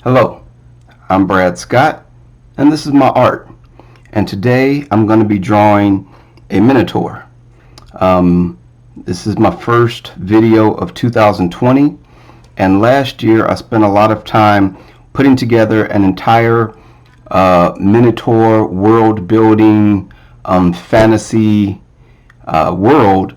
Hello, I'm Brad Scott, and this is my art. And today I'm going to be drawing a Minotaur. This is my first video of 2020, and last year I spent a lot of time putting together an entire Minotaur world building fantasy world,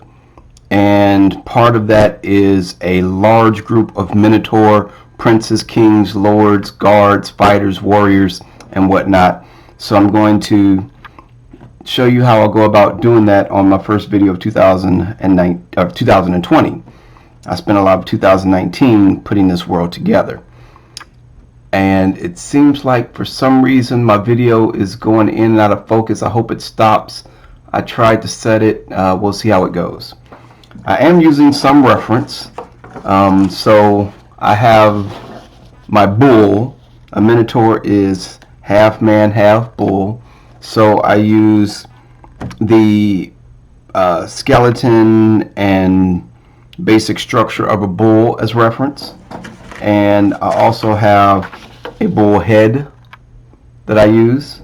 and part of that is a large group of Minotaur princes, kings, lords, guards, fighters, warriors, and whatnot. So I'm going to show you how I'll go about doing that on my first video of 2020. I spent a lot of 2019 putting this world together, and it seems like for some reason my video is going in and out of focus. I hope it stops. I tried to set it. We'll see how it goes. I am using some reference. So I have my bull. A Minotaur is half man, half bull. So I use the skeleton and basic structure of a bull as reference. And I also have a bull head that I use.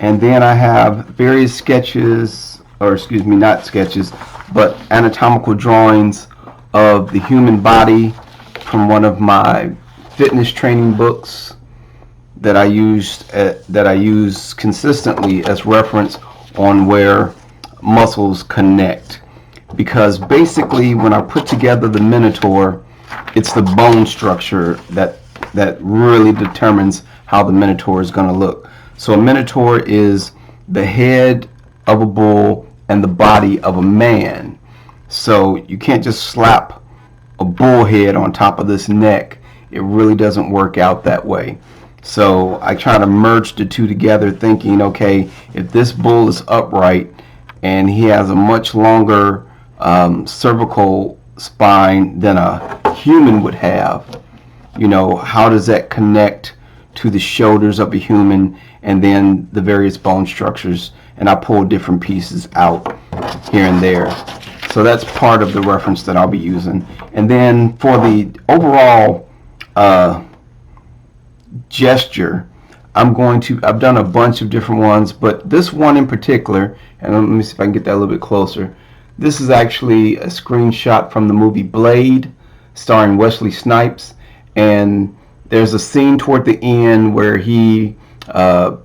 And then I have various sketches, or excuse me, not sketches, but anatomical drawings of the human body from one of my fitness training books that I use consistently as reference on where muscles connect. Because basically when I put together the Minotaur, it's the bone structure that really determines how the Minotaur is going to look. So a Minotaur is the head of a bull and the body of a man. So you can't just slap a bull head on top of this neck. It really doesn't work out that way. So I try to merge the two together, thinking, okay, if this bull is upright and he has a much longer cervical spine than a human would have, you know, how does that connect to the shoulders of a human and then the various bone structures? And I pull different pieces out here and there. So that's part of the reference that I'll be using. And then for the overall gesture, I've done a bunch of different ones, but this one in particular, and let me see if I can get that a little bit closer. This is actually a screenshot from the movie Blade, starring Wesley Snipes. And there's a scene toward the end where he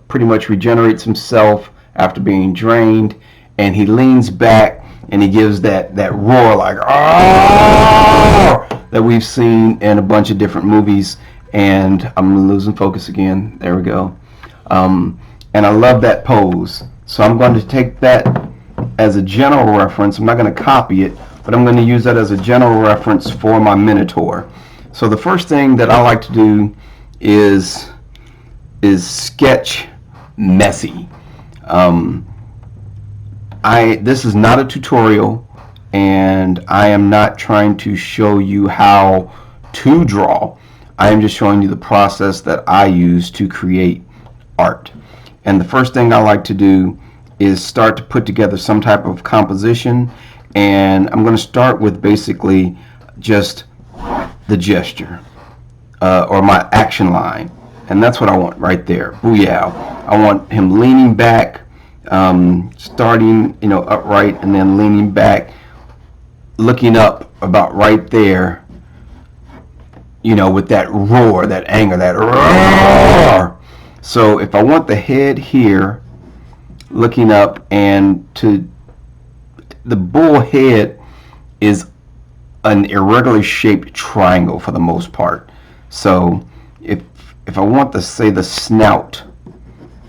pretty much regenerates himself after being drained, and he leans back and he gives that roar like "Arr!" that we've seen in a bunch of different movies. And I'm losing focus again. There we go. And I love that pose. So I'm going to take that as a general reference. I'm not going to copy it, but I'm going to use that as a general reference for my Minotaur. So the first thing that I like to do is sketch messy. This is not a tutorial, and I am not trying to show you how to draw. I am just showing you the process that I use to create art. And the first thing I like to do is start to put together some type of composition, and I'm going to start with basically just the gesture or my action line, and that's what I want right there. Booyah! I want him leaning back, starting upright, and then leaning back, looking up about right there, with that roar, that anger, that roar. So if I want the head here looking up, and the bull head is an irregularly shaped triangle for the most part. So if I want to say the snout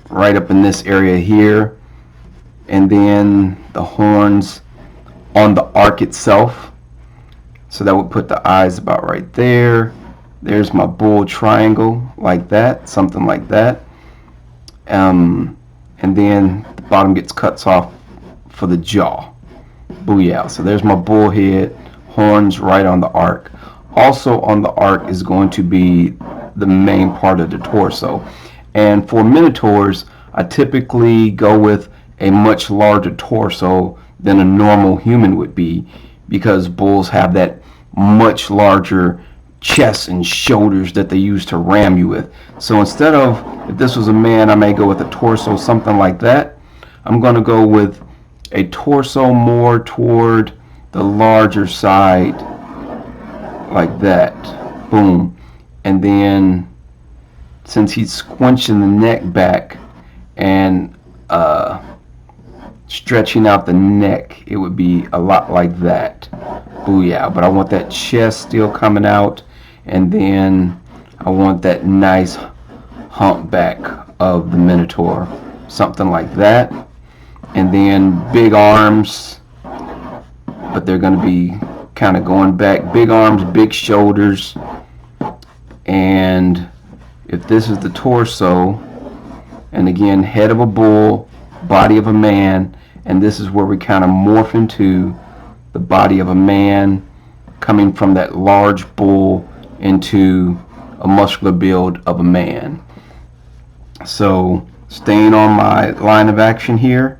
right up in this area here, and then the horns on the arc itself, so that would put the eyes about right there. There's my bull triangle, like that, something like that. And then the bottom gets cut off for the jaw. Booyah! So there's my bull head, horns right on the arc. Also on the arc is going to be the main part of the torso. And for Minotaurs, I typically go with a much larger torso than a normal human would be, because bulls have that much larger chest and shoulders that they use to ram you with. So instead of, if this was a man, I may go with a torso, something like that. I'm going to go with a torso more toward the larger side, like that. Boom. And then since he's squinching the neck back and stretching out the neck, it would be a lot like that. Booyah. But I want that chest still coming out, and then I want that nice humpback of the Minotaur, something like that. And then big arms, but they're going to be kind of going back. Big arms, big shoulders. And if this is the torso, and again, head of a bull, body of a man, and this is where we kind of morph into the body of a man, coming from that large bull into a muscular build of a man. So staying on my line of action here,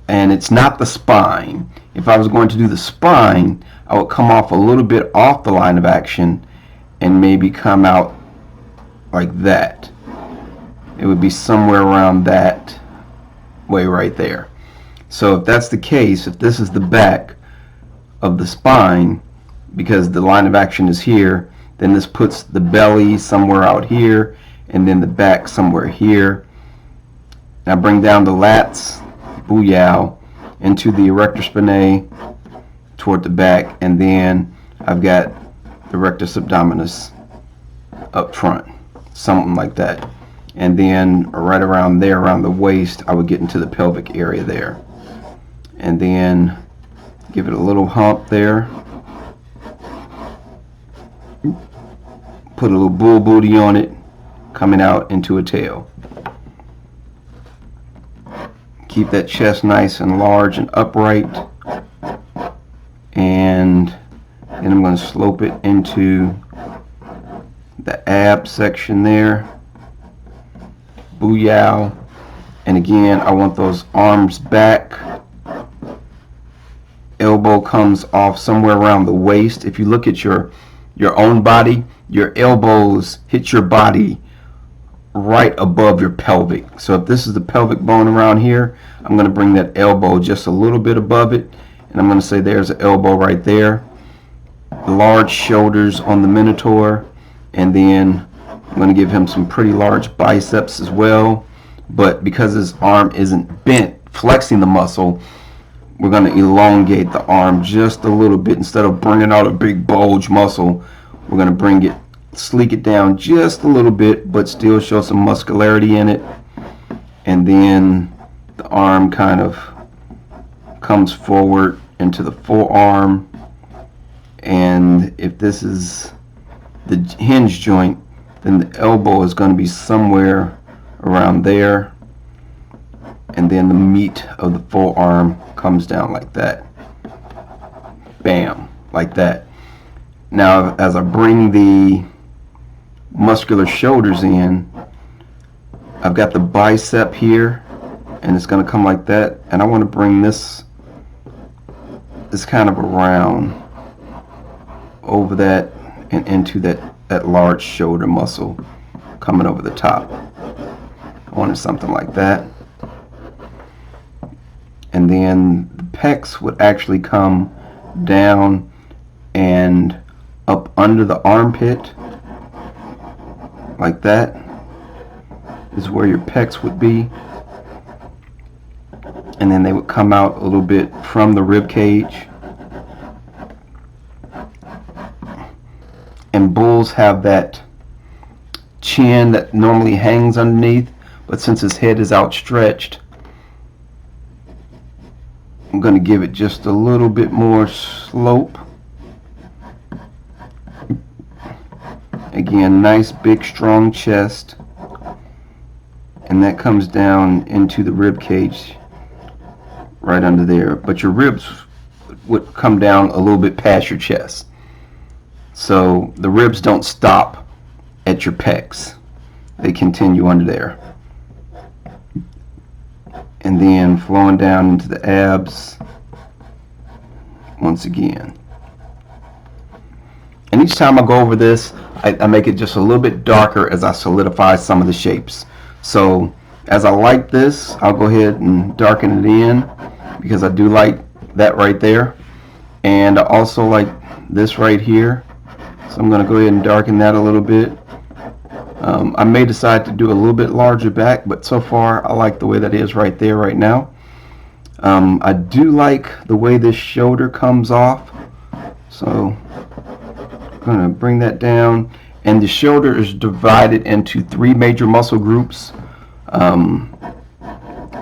and it's not the spine. If I was going to do the spine, I would come off a little bit off the line of action and maybe come out like that. It would be somewhere around that way right there. So if that's the case, if this is the back of the spine, because the line of action is here, then this puts the belly somewhere out here, and then the back somewhere here. Now bring down the lats, booyah, into the erector spinae toward the back, and then I've got the rectus abdominis up front, something like that. And then right around there, around the waist, I would get into the pelvic area there. And then give it a little hump there. Put a little bull booty on it, coming out into a tail. Keep that chest nice and large and upright. And then I'm going to slope it into the ab section there. Booyah. And again, I want those arms back. Elbow comes off somewhere around the waist. If you look at your own body, your elbows hit your body right above your pelvic. So if this is the pelvic bone around here, I'm going to bring that elbow just a little bit above it, and I'm going to say there's an elbow right there. Large shoulders on the Minotaur, and then I'm going to give him some pretty large biceps as well. But because his arm isn't bent, flexing the muscle, we're going to elongate the arm just a little bit. Instead of bringing out a big bulge muscle, we're going to bring it, sleek it down just a little bit, but still show some muscularity in it. And then the arm kind of comes forward into the forearm. And if this is the hinge joint, then the elbow is going to be somewhere around there. And then the meat of the forearm comes down like that. Bam, like that. Now, as I bring the muscular shoulders in, I've got the bicep here, and it's going to come like that. And I want to bring this kind of around over that and into that large shoulder muscle coming over the top. I wanted something like that. And then the pecs would actually come down and up under the armpit, like that is where your pecs would be. And then they would come out a little bit from the rib cage. And bulls have that chin that normally hangs underneath, but since his head is outstretched, I'm going to give it just a little bit more slope. Again, nice big strong chest, and that comes down into the rib cage right under there, but your ribs would come down a little bit past your chest, so the ribs don't stop at your pecs, they continue under there, and then flowing down into the abs once again. And each time I go over this, I make it just a little bit darker as I solidify some of the shapes. So as I like this, I'll go ahead and darken it in because I do like that right there. And I also like this right here. So I'm going to go ahead and darken that a little bit. I may decide to do a little bit larger back, but so far I like the way that is right there right now. I do like the way this shoulder comes off. So I'm going to bring that down. And the shoulder is divided into 3 major muscle groups. You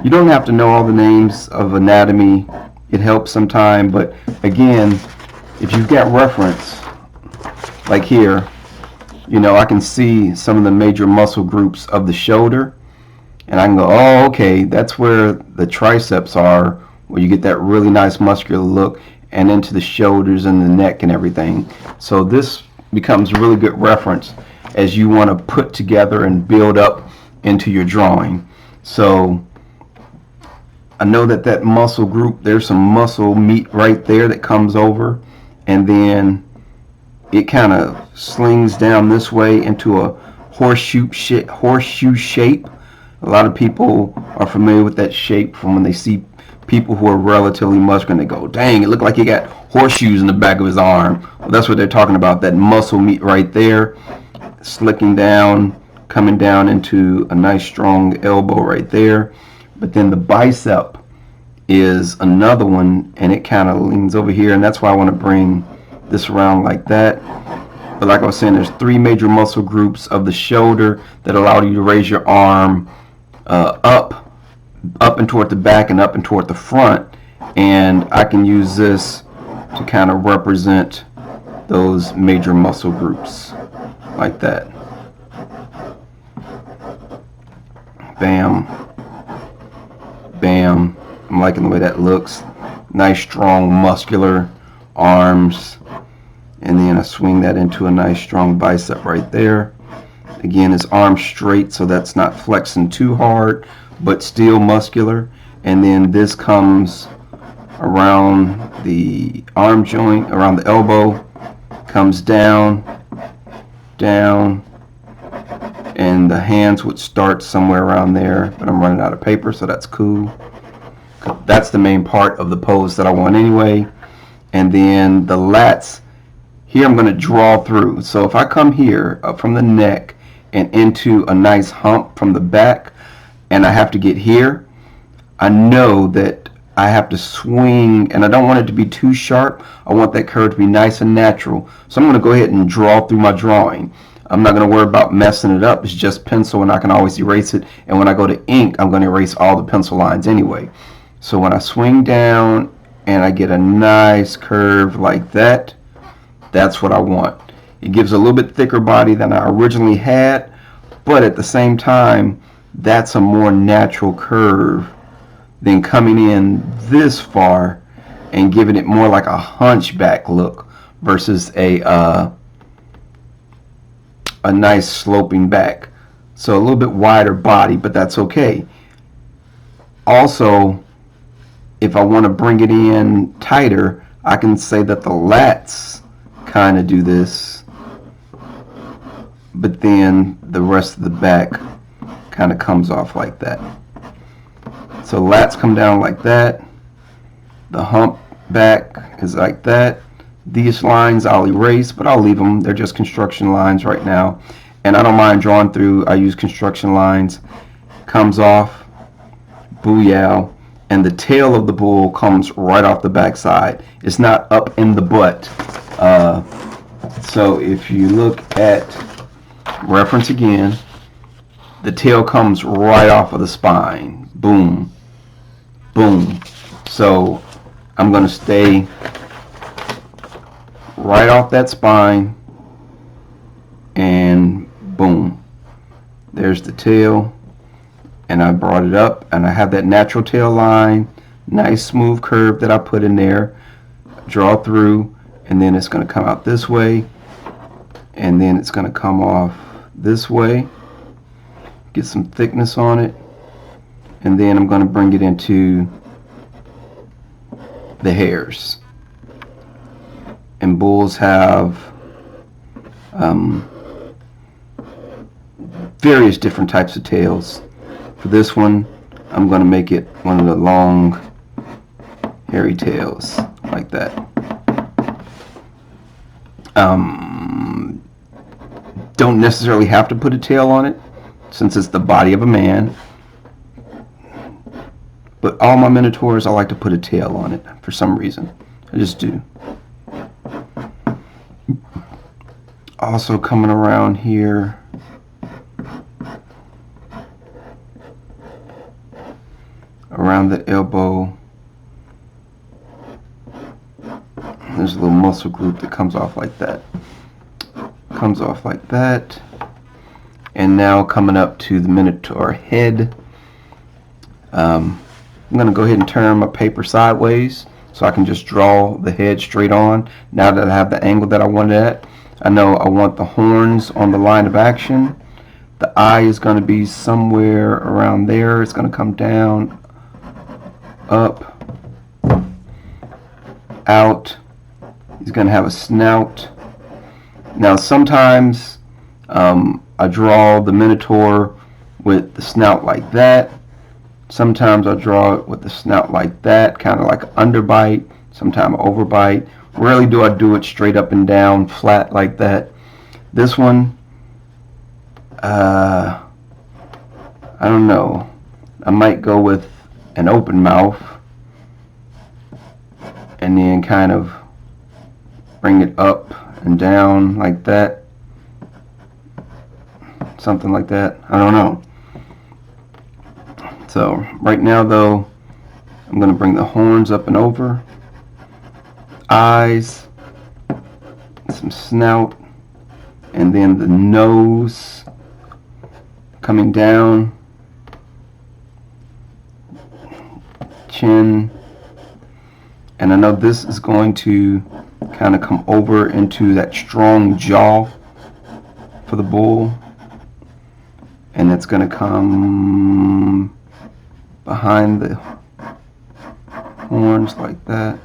don't have to know all the names of anatomy. It helps sometime, but again, if you've got reference, like here, you know, I can see some of the major muscle groups of the shoulder, and I can go, oh, okay, that's where the triceps are, where you get that really nice muscular look, and into the shoulders and the neck and everything. So this becomes a really good reference as you want to put together and build up into your drawing. So I know that that muscle group, there's some muscle meat right there that comes over, and then it kind of slings down this way into a horseshoe shape. A lot of people are familiar with that shape from when they see people who are relatively muscular and they go, dang, it looked like he got horseshoes in the back of his arm. Well, that's what they're talking about, that muscle meat right there, slicking down, coming down into a nice strong elbow right there. But then the bicep is another one, and it kind of leans over here, and that's why I want to bring this around like that. But like I was saying, there's 3 major muscle groups of the shoulder that allow you to raise your arm up and toward the back and up and toward the front, and I can use this to kind of represent those major muscle groups like that. Bam, bam. I'm liking the way that looks. Nice, strong, muscular arms. And then I swing that into a nice, strong bicep right there. Again, his arm straight, so that's not flexing too hard, but still muscular. And then this comes around the arm joint, around the elbow, comes down, down, and the hands would start somewhere around there, but I'm running out of paper, so that's cool. That's the main part of the pose that I want anyway. And then the lats, here I'm going to draw through. So if I come here up from the neck and into a nice hump from the back, and I have to get here, I know that I have to swing, and I don't want it to be too sharp. I want that curve to be nice and natural. So I'm going to go ahead and draw through my drawing. I'm not going to worry about messing it up. It's just pencil, and I can always erase it. And when I go to ink, I'm going to erase all the pencil lines anyway. So when I swing down and I get a nice curve like that, that's what I want. It gives a little bit thicker body than I originally had, but at the same time, that's a more natural curve than coming in this far and giving it more like a hunchback look versus a nice sloping back. So a little bit wider body, but that's okay. Also, if I want to bring it in tighter, I can say that the lats kind of do this, but then the rest of the back kind of comes off like that. So lats come down like that. The hump back is like that. These lines I'll erase, but I'll leave them. They're just construction lines right now. And I don't mind drawing through. I use construction lines. Comes off. Booyah. And the tail of the bull comes right off the backside. It's not up in the butt. So if you look at reference again, the tail comes right off of the spine. Boom. Boom. So I'm going to stay right off that spine, and boom. There's the tail. And I brought it up, and I have that natural tail line, nice smooth curve that I put in there, draw through, and then it's going to come out this way, and then it's going to come off this way, get some thickness on it, and then I'm going to bring it into the hairs. And bulls have various different types of tails. For this one, I'm going to make it one of the long, hairy tails, like that. Don't necessarily have to put a tail on it, since it's the body of a man. But all my Minotaurs, I like to put a tail on it for some reason. I just do. Also coming around here, around the elbow, there's a little muscle group that comes off like that. Comes off like that. And now coming up to the Minotaur head, I'm going to go ahead and turn my paper sideways so I can just draw the head straight on. Now that I have the angle that I wanted at, I know I want the horns on the line of action. The eye is going to be somewhere around there. It's going to come down, up, out. He's going to have a snout. Now sometimes I draw the Minotaur with the snout like that. Sometimes I draw it with the snout like that, kind of like an underbite, sometimes overbite. Rarely do I do it straight up and down, flat like that. This one, I don't know. I might go with an open mouth and then kind of bring it up and down like that. Something like that. I don't know. So right now though, I'm going to bring the horns up and over, eyes, some snout, and then the nose coming down, chin, and I know this is going to kind of come over into that strong jaw for the bull, and it's going to come behind the horns like that.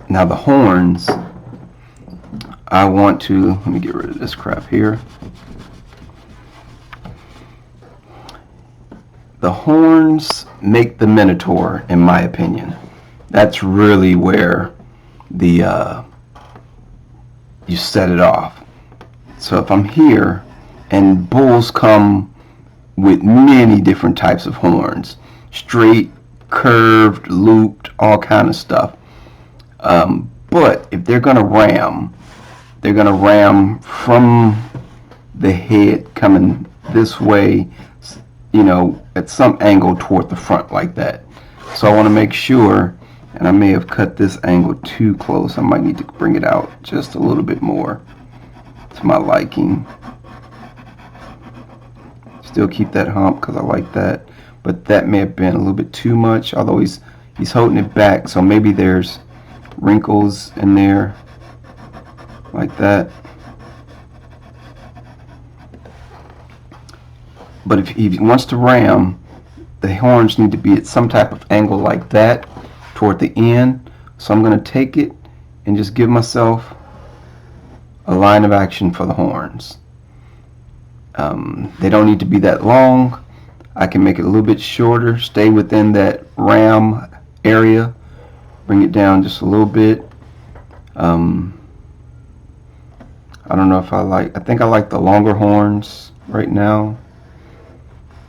Now the horns, I want to, let me get rid of this crap here. The horns make the Minotaur, in my opinion. That's really where the you set it off. So if I'm here, and bulls come with many different types of horns, straight, curved, looped, all kind of stuff. But if they're going to ram, they're going to ram from the head coming this way, you know, at some angle toward the front like that. So I want to make sure, and I may have cut this angle too close. I might need to bring it out just a little bit more to my liking. Still keep that hump because I like that, but that may have been a little bit too much, although he's holding it back, so maybe there's wrinkles in there like that. But if he wants to ram, the horns need to be at some type of angle like that toward the end. So I'm going to take it and just give myself a line of action for the horns. They don't need to be that long. I can make it a little bit shorter, stay within that ram area, bring it down just a little bit. I don't know if I think I like the longer horns right now.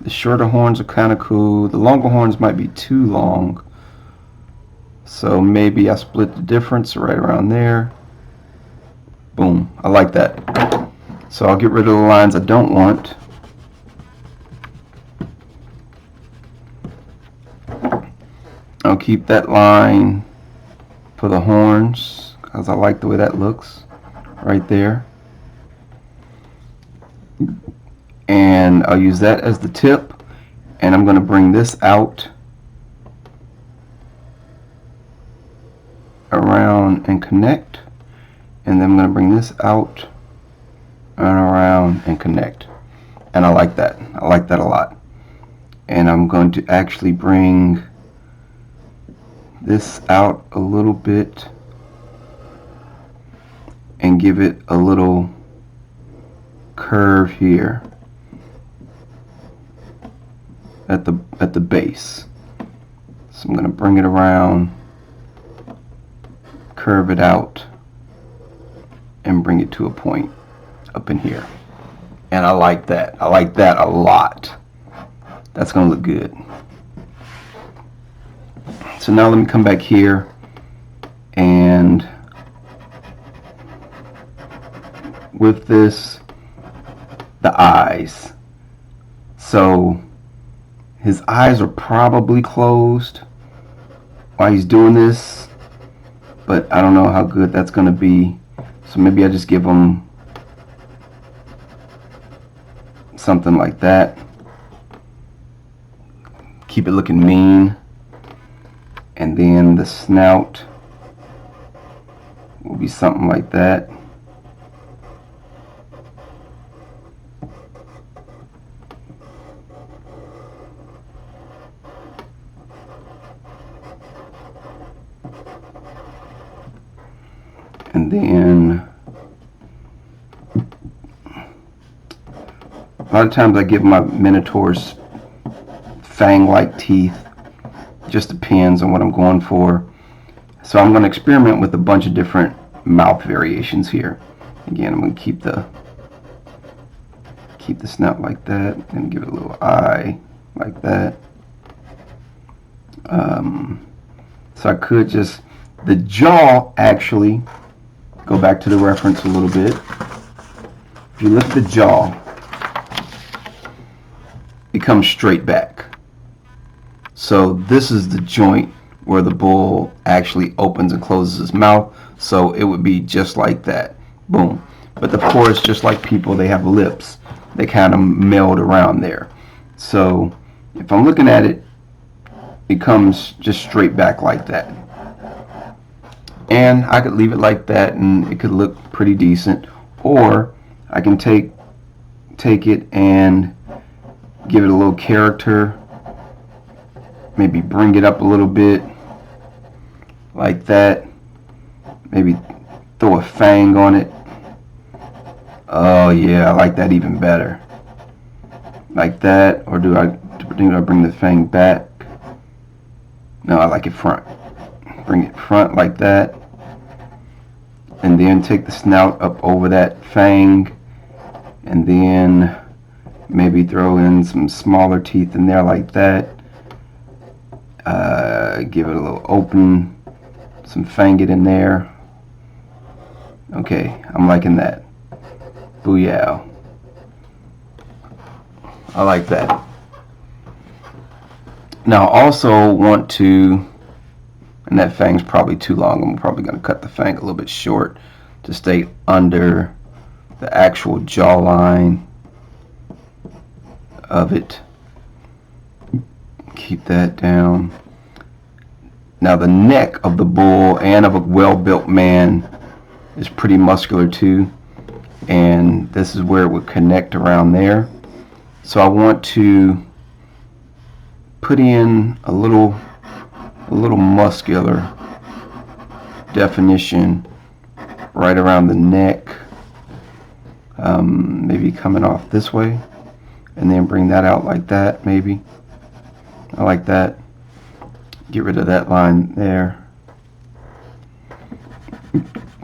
The shorter horns are kind of cool. The longer horns might be too long, so maybe I split the difference right around there. Boom, I like that. So I'll get rid of the lines I don't want. I'll keep that line for the horns because I like the way that looks right there. And I'll use that as the tip, and I'm going to bring this out around and connect, and then I'm going to bring this out and around and connect, and I like that. I like that a lot. And I'm going to actually bring this out a little bit and give it a little curve here at the base. So I'm going to bring it around, curve it out, and bring it to a point up in here. And I like that. I like that a lot. That's going to look good. So now let me come back here and with this, the eyes. So his eyes are probably closed while he's doing this, but I don't know how good that's going to be. So maybe I just give him something like that. Keep it looking mean. And then the snout will be something like that. And then a lot of times I give my Minotaurs fang-like teeth. Just depends on what I'm going for. So I'm going to experiment with a bunch of different mouth variations here. Again, I'm going to keep the snout like that and give it a little eye like that. So I could just, the jaw actually, go back to the reference a little bit. If you look at the jaw, it comes straight back. So this is the joint where the bull actually opens and closes his mouth. So it would be just like that. Boom. But of course, just like people, they have lips. They kind of meld around there. So if I'm looking at it, it comes just straight back like that. And I could leave it like that and it could look pretty decent. Or I can take it and give it a little character. Maybe bring it up a little bit like that. Maybe throw a fang on it. Oh yeah, I like that even better. Like that. Or do I bring the fang back? No, I like it front. Bring it front like that. And then take the snout up over that fang. And then maybe throw in some smaller teeth in there like that. Give it a little open, some fang it in there. Okay, I'm liking that. Booyah. I like that. Now I also want to, and that fang's probably too long, I'm probably going to cut the fang a little bit short to stay under the actual jawline of it. Keep that down. Now the neck of the bull and of a well-built man is pretty muscular too, and this is where it would connect around there. So I want to put in a little muscular definition right around the neck, maybe coming off this way, and then bring that out like that. Maybe I like that. Get rid of that line there.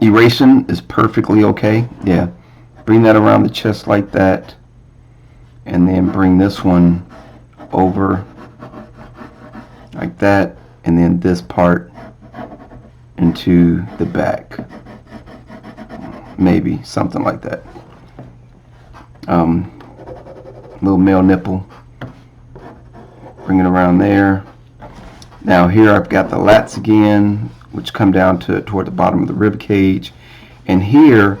Erasing is perfectly okay. Yeah, bring that around the chest like that, and then bring this one over like that, and then this part into the back. Maybe something like that. Little male nipple. Bring it around there. Now here I've got the lats again, which come down toward the bottom of the rib cage. And here,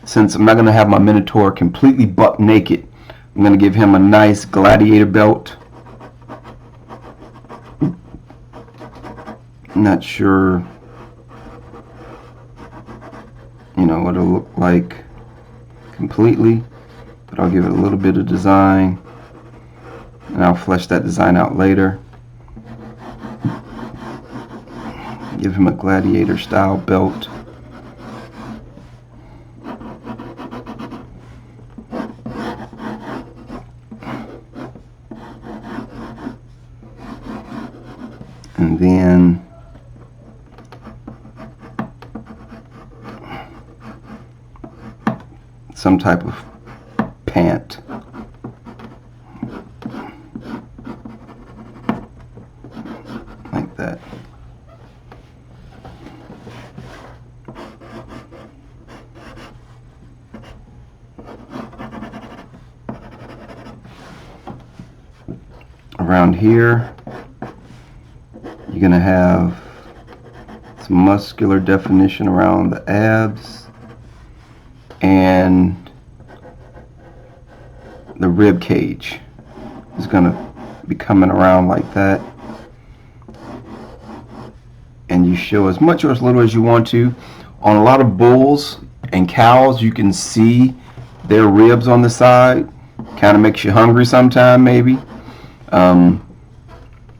since I'm not going to have my Minotaur completely buck naked, I'm going to give him a nice gladiator belt. I'm not sure you know what it'll look like completely, but I'll give it a little bit of design, and I'll flesh that design out later. Give him a gladiator style belt. And then some type of pant. Like that. Around here, you're going to have some muscular definition around the abs and the rib cage is going to be coming around like that. And you show as much or as little as you want to. On a lot of bulls and cows, you can see their ribs on the side. Kind of makes you hungry sometime, maybe.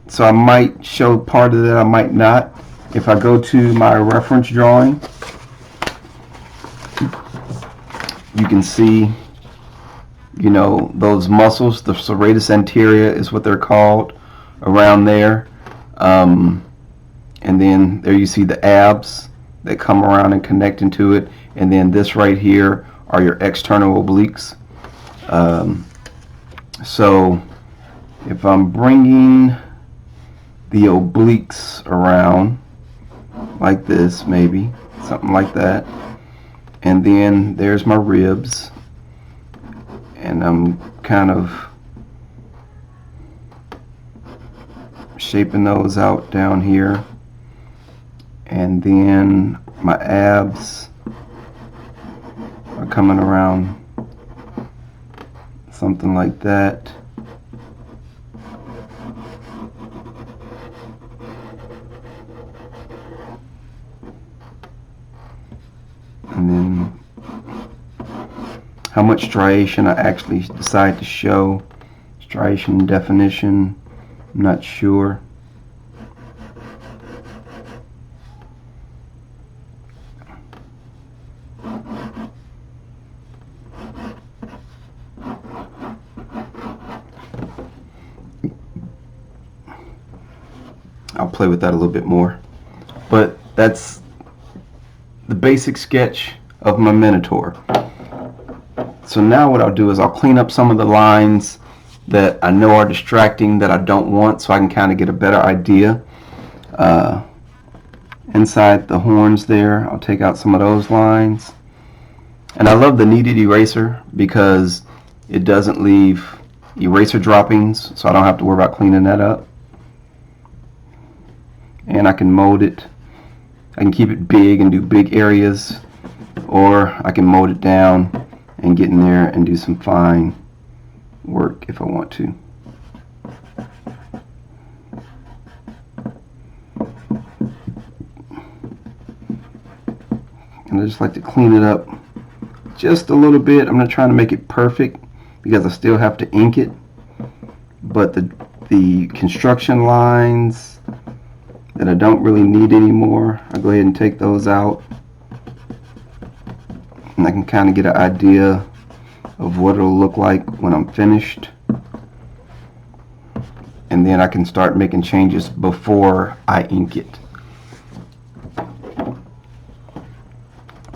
So I might show part of that, I might not. If I go to my reference drawing, you can see, you know, those muscles, the serratus anterior is what they're called, around there. And then there you see the abs that come around and connect into it. And then this right here are your external obliques. So if I'm bringing the obliques around like this, maybe something like that, and then there's my ribs, and I'm kind of shaping those out down here, and then my abs are coming around something like that. And then how much striation I actually decide to show, striation definition, I'm not sure. I'll play with that a little bit more, but that's the basic sketch of my Minotaur. So now what I'll do is I'll clean up some of the lines that I know are distracting, that I don't want, so I can kind of get a better idea. Inside the horns there, I'll take out some of those lines. And I love the kneaded eraser because it doesn't leave eraser droppings, so I don't have to worry about cleaning that up. And I can mold it. I can keep it big and do big areas, or I can mold it down and get in there and do some fine work if I want to. And I just like to clean it up just a little bit. I'm not trying to make it perfect because I still have to ink it, but the construction lines that I don't really need anymore, I'll go ahead and take those out, and I can kind of get an idea of what it'll look like when I'm finished, and then I can start making changes before I ink it.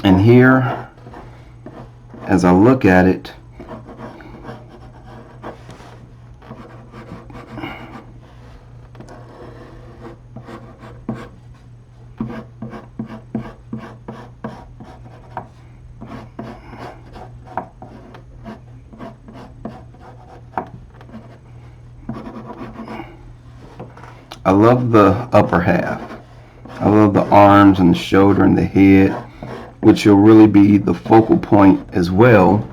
And here, as I look at it, I love the upper half. I love the arms and the shoulder and the head, which will really be the focal point as well.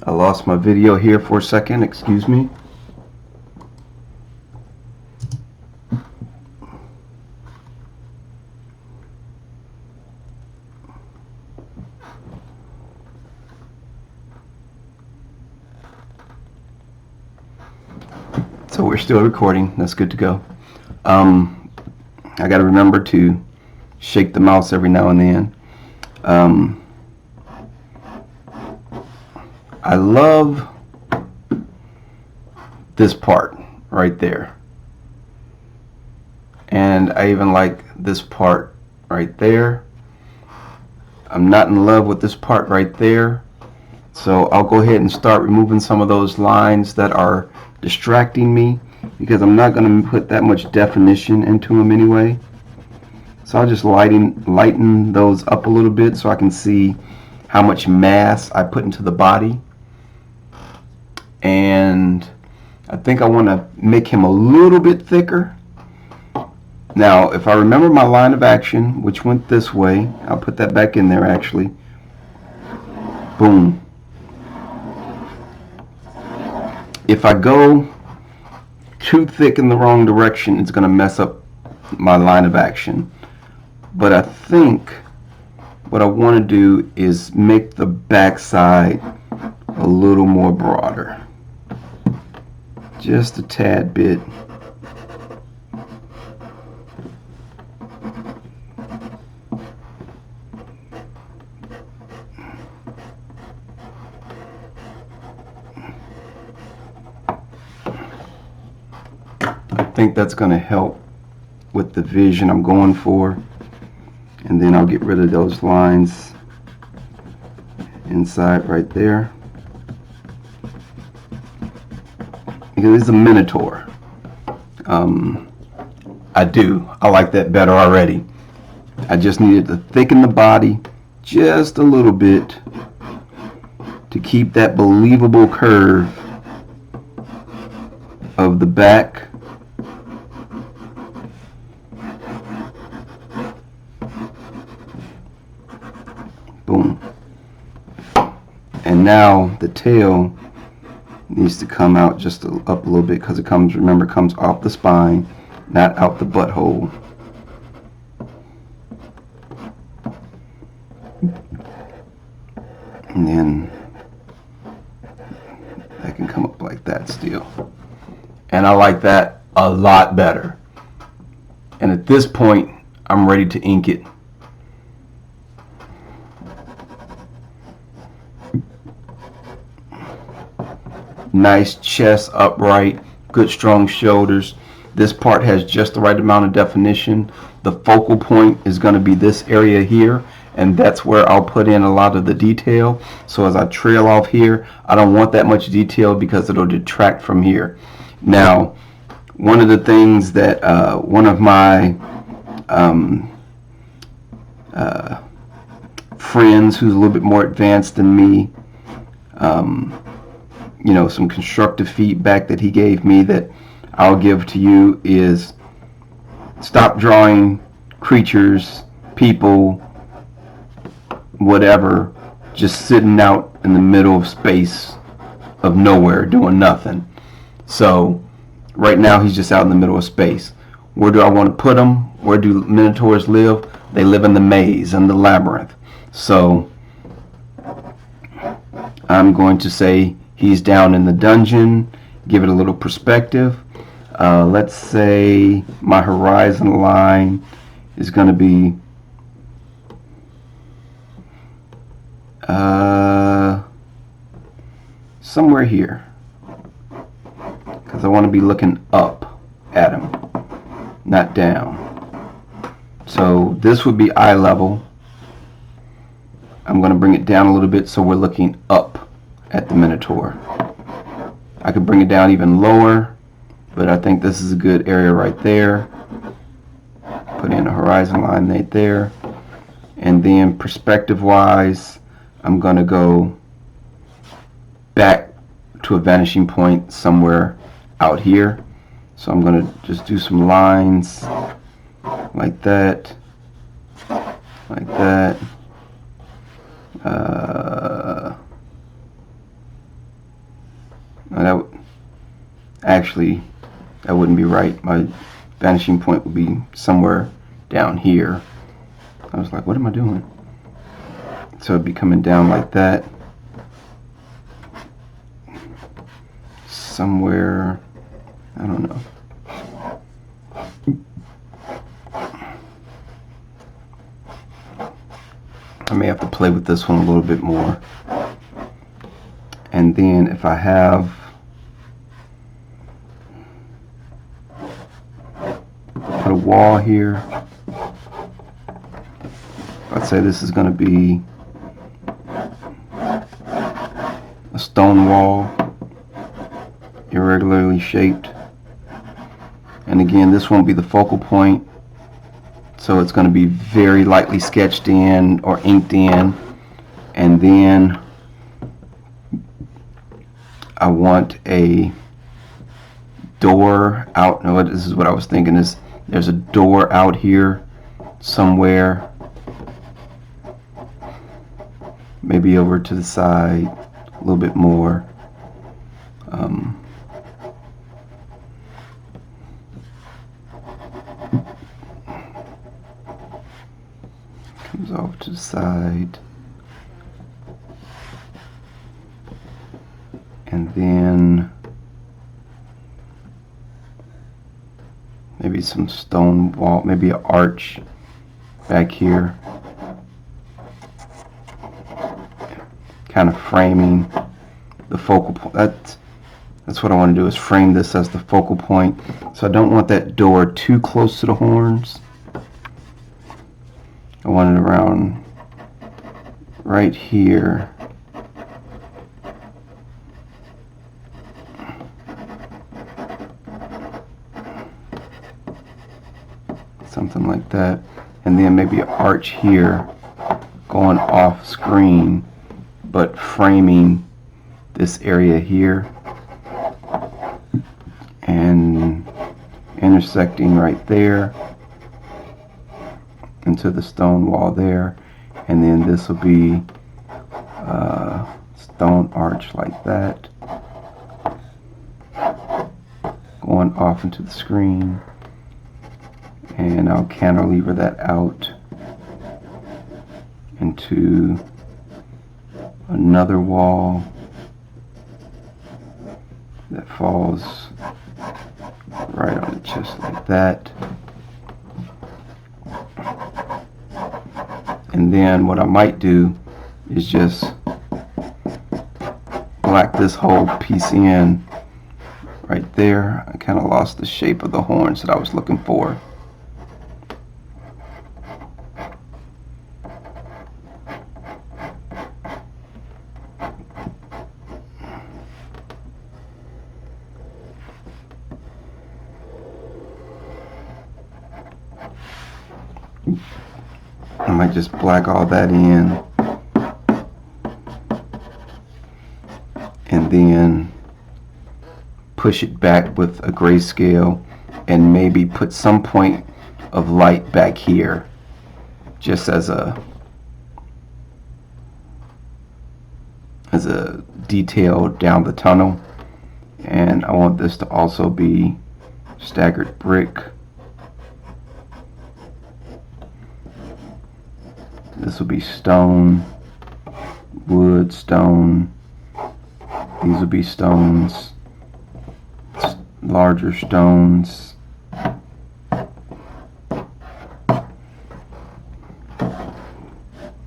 I lost my video here for a second, excuse me. So we're still recording. That's good to go. I got to remember to shake the mouse every now and then. I love this part right there. And I even like this part right there. I'm not in love with this part right there. So I'll go ahead and start removing some of those lines that are distracting me, because I'm not going to put that much definition into them anyway. So I'll just lighten those up a little bit so I can see how much mass I put into the body. And I think I want to make him a little bit thicker. Now, if I remember my line of action, which went this way, I'll put that back in there actually. Boom. If I go too thick in the wrong direction, it's going to mess up my line of action. But I think what I want to do is make the backside a little more broader. Just a tad bit. I think that's going to help with the vision I'm going for. And then I'll get rid of those lines inside right there. Because it's a Minotaur. I like that better already. I just needed to thicken the body just a little bit to keep that believable curve of the back. Boom. And now the tail needs to come out just up a little bit, because it comes off the spine, not out the butthole. And then that can come up like that still. And I like that a lot better. And at this point, I'm ready to ink it. Nice chest upright, good strong shoulders. This part has just the right amount of definition. The focal point is going to be this area here, and that's where I'll put in a lot of the detail. So as I trail off here, I don't want that much detail because it'll detract from here. Now, one of the things that one of my friends who's a little bit more advanced than me, you know, some constructive feedback that he gave me that I'll give to you is stop drawing creatures, people, whatever, just sitting out in the middle of space of nowhere doing nothing. So right now he's just out in the middle of space. Where do I want to put him? Where do Minotaurs live? They live in the maze and the labyrinth. So I'm going to say he's down in the dungeon, give it a little perspective. Let's say my horizon line is going to be somewhere here, because I want to be looking up at him, not down. So this would be eye level. I'm going to bring it down a little bit so we're looking up at the Minotaur. I could bring it down even lower, but I think this is a good area right there. Put in a horizon line right there. And then perspective wise, I'm going to go back to a vanishing point somewhere out here. So I'm going to just do some lines like that, like that. Actually, that wouldn't be right. My vanishing point would be somewhere down here. I was like, what am I doing? So it'd be coming down like that. Somewhere I don't know. I may have to play with this one a little bit more. And then if I have put a wall here, I'd say this is going to be a stone wall, irregularly shaped. And again, this won't be the focal point, so it's going to be very lightly sketched in or inked in. And then I want a door out. No, this is what I was thinking, is there's a door out here somewhere, maybe over to the side a little bit more. Comes off to the side, and then maybe some stone wall, maybe an arch back here, kind of framing the focal point. That's what I want to do, is frame this as the focal point. So I don't want that door too close to the horns. I want it around right here. Something like that. And then maybe an arch here going off screen, but framing this area here and intersecting right there into the stone wall there. And then this will be a stone arch like that going off into the screen, and I'll cantilever that out into another wall that falls right on the chest like that. And then what I might do is just black this whole piece in right there. I kind of lost the shape of the horns that I was looking for. I might just black all that in, and then push it back with a grayscale, and maybe put some point of light back here just as a detail down the tunnel. And I want this to also be staggered brick. This will be stone, wood, stone. These will be stones, larger stones.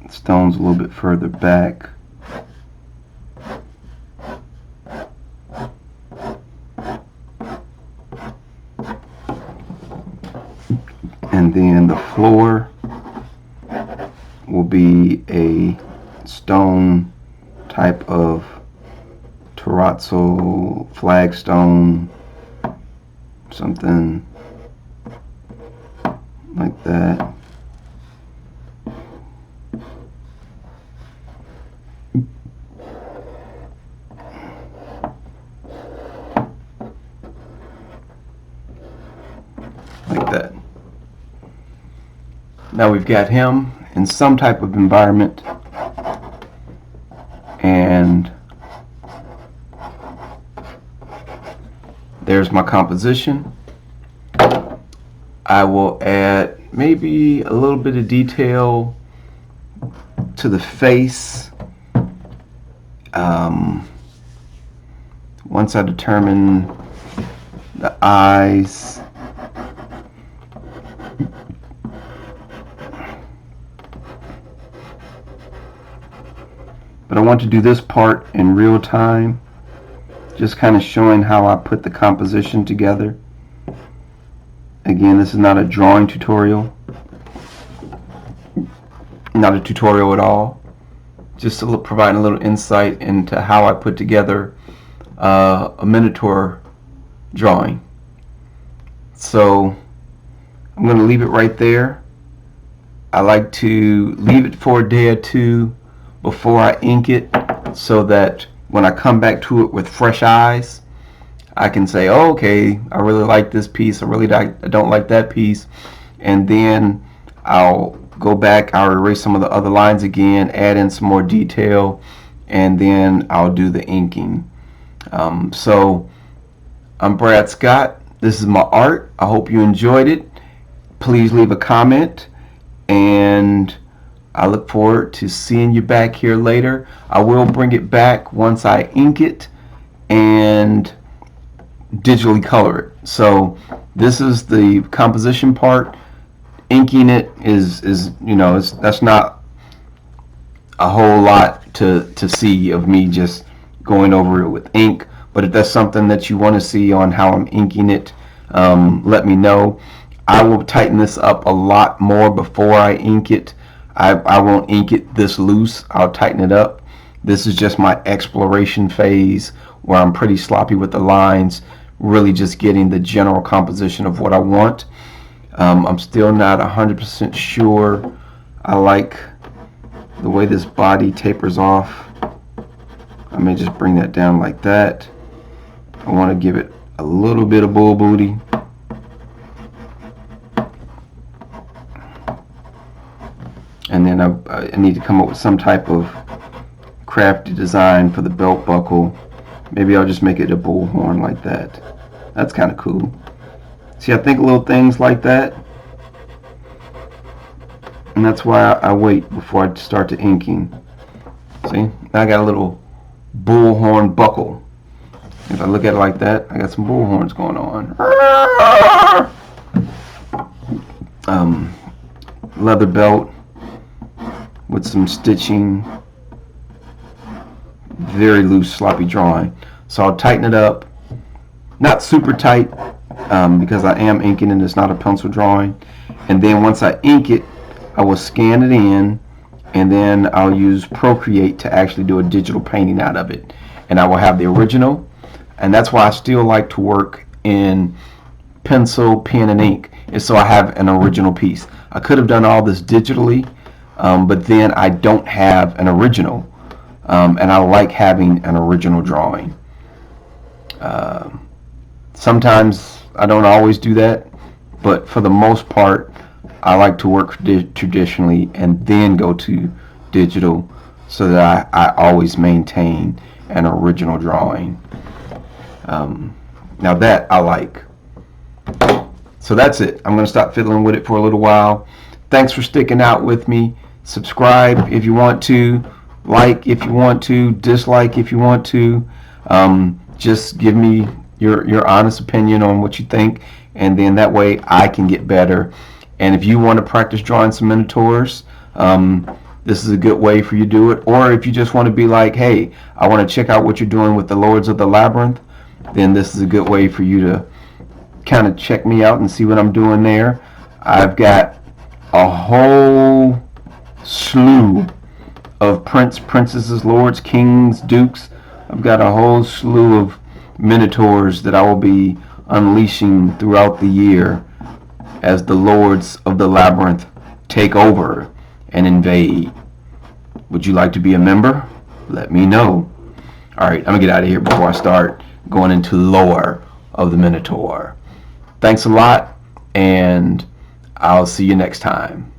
Stones a little bit further back. And then the floor will be a stone type of terrazzo, flagstone, something like that. Like that. Now we've got him in some type of environment, and there's my composition. I will add maybe a little bit of detail to the face once I determine the eyes, but I want to do this part in real time, just kind of showing how I put the composition together. Again, this is not a drawing tutorial, not a tutorial at all, just to provide a little insight into how I put together a Minotaur drawing. So I'm going to leave it right there. I like to leave it for a day or two before I ink it, so that when I come back to it with fresh eyes, I can say, oh, okay, I really like this piece, I don't like that piece, and then I'll go back, I'll erase some of the other lines again, add in some more detail, and then I'll do the inking. So I'm Brad Scott. This is my art. I hope you enjoyed it. Please leave a comment, and I look forward to seeing you back here later. I will bring it back once I ink it and digitally color it. So this is the composition part. Inking it is that's not a whole lot to see of me just going over it with ink. But if that's something that you want to see on how I'm inking it, let me know. I will tighten this up a lot more before I ink it. I won't ink it this loose. I'll tighten it up. This is just my exploration phase where I'm pretty sloppy with the lines, really just getting the general composition of what I want. I'm still not 100% sure. I like the way this body tapers off. I may just bring that down like that. I want to give it a little bit of bull booty. And then I need to come up with some type of crafty design for the belt buckle. Maybe I'll just make it a bullhorn like that. That's kind of cool. See, I think little things like that. And that's why I wait before I start the inking. See, now I got a little bullhorn buckle. If I look at it like that, I got some bullhorns going on. Leather belt with some stitching. Very loose, sloppy drawing. So I'll tighten it up. Not super tight, because I am inking and it's not a pencil drawing. And then once I ink it, I will scan it in, and then I'll use Procreate to actually do a digital painting out of it. And I will have the original. And that's why I still like to work in pencil, pen, and ink, is so I have an original piece. I could have done all this digitally, but then I don't have an original, and I like having an original drawing. Sometimes I don't always do that, but for the most part I like to work traditionally and then go to digital, so that I always maintain an original drawing. Now that I like. So that's it. I'm going to stop fiddling with it for a little while. Thanks for sticking out with me. Subscribe if you want to, like if you want to, dislike if you want to. Just give me your honest opinion on what you think, and then that way I can get better. And if you want to practice drawing some Minotaurs, this is a good way for you to do it. Or if you just want to be like, hey, I want to check out what you're doing with the Lords of the Labyrinth, then this is a good way for you to kind of check me out and see what I'm doing there. I've got a whole slew of princesses, lords, kings, dukes. I've got a whole slew of Minotaurs that I will be unleashing throughout the year as the Lords of the Labyrinth take over and invade. Would you like to be a member? Let me know. Alright, I'm going to get out of here before I start going into lore of the Minotaur. Thanks a lot, and I'll see you next time.